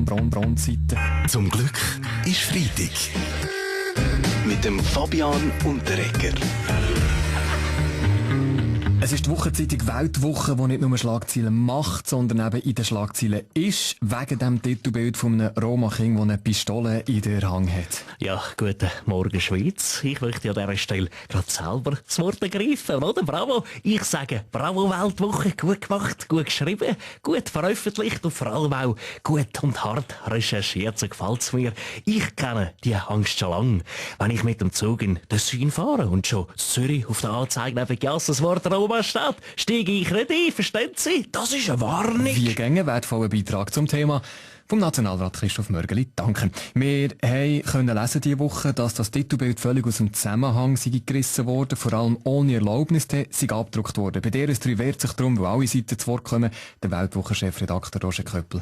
Seite. Zum Glück ist Freitag. Mit dem Fabian Unterreger. Es ist die Wochenzeitung Weltwoche, die nicht nur Schlagzeilen macht, sondern eben in den Schlagzeilen ist, wegen dem Titelbild von einem Roma-Kind, der eine Pistole in der Hand hat. Ja, guten Morgen Schweiz. Ich möchte an dieser Stelle gerade selber das Wort ergreifen, oder? Bravo! Ich sage Bravo Weltwoche, gut gemacht, gut geschrieben, gut veröffentlicht und vor allem auch gut und hart recherchiert, so gefällt's mir. Ich kenne die Angst schon lange. Wenn ich mit dem Zug in den Süden fahre und schon Zürich auf der Anzeige neben Gas das Wort Roma steht, steige ich nicht ein, verstehen Sie? Das ist eine Warnung. Wie gänge wertvoller Beitrag zum Thema vom Nationalrat Christoph Mörgeli. Danke. Wir können lesen diese Woche, dass das Titelbild völlig aus dem Zusammenhang sei gerissen wurde, vor allem ohne Erlaubnis sei abgedruckt worden. Bei der S3 wehrt sich darum, weil alle Seiten zu Wort kommen, der Weltwoche-Chefredakteur Roger Köppel.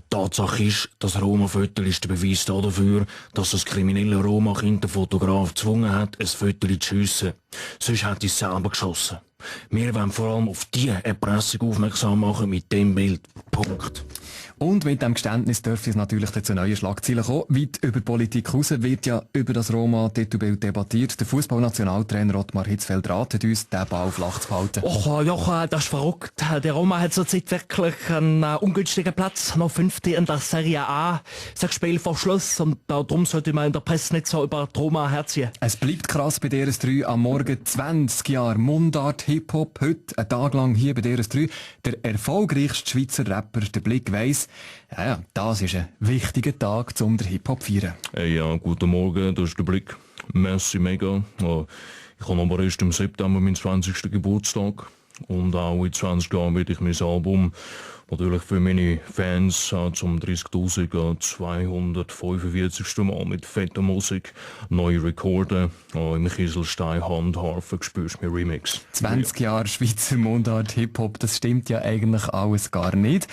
Tatsache ist, das Roma-Foto ist der Beweis dafür, dass das kriminelle Roma-Kind den Fotograf gezwungen hat, ein Foto zu schiessen. Sonst hätte es selber geschossen. Wir wollen vor allem auf diese Erpressung aufmerksam machen mit dem Bild. Punkt. Und mit dem Geständnis dürfte es natürlich zu neuen Schlagzeilen kommen. Weit über Politik raus wird ja über das Roma-Titelbild debattiert. Der Fußballnationaltrainer Ottmar Hitzfeld ratet uns, den Ball flach zu behalten. Och, ja, das ist verrückt. Der Roma hat zurzeit wirklich einen ungünstigen Platz. Noch 5. in der Serie A. 6 Spiele vor Schluss. Und darum sollte man in der Presse nicht so über die Roma herziehen. Es bleibt krass bei DRS3 am Morgen 20 Jahre Mundart Hip-Hop. Heute, einen Tag lang hier bei DRS3. Der erfolgreichste Schweizer Rapper, der Blick weiss, ja, das ist ein wichtiger Tag, um den Hip-Hop zu feiern. Ja, guten Morgen, das ist der Blick. Merci mega. Ich habe aber erst im September meinen 20. Geburtstag. Und auch in 20 Jahren werde ich mein Album natürlich für meine Fans zum 30.245. Mal mit fetter Musik neu recorden. Im Kieselstein Handharfen spürst du mir Remix. 20 Jahre Schweizer Mundart Hip-Hop, das stimmt ja eigentlich alles gar nicht.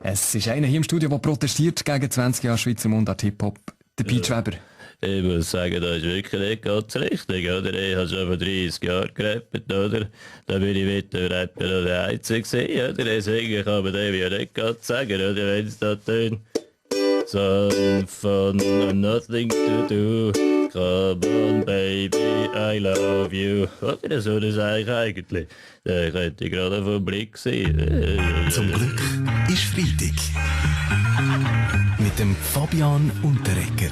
Es ist einer hier im Studio, der protestiert gegen 20 Jahre Schweizer Mundart Hip-Hop, der Pete Weber. Ich muss sagen, das ist wirklich nicht ganz richtig, oder? Ich habe schon vor 30 Jahren gerappt, oder? Da bin ich mit dem Rapper noch der Einzige gewesen, oder? Deswegen kann man dem ja nicht ganz sagen, oder? Wenn es da tönt. Son von nothing to do. Come on, baby, I love you. Oder so das eigentlich. Da könnte ich gerade vom Blick sehen. Zum Glück ist Freitag. Mit dem Fabian Unterreger.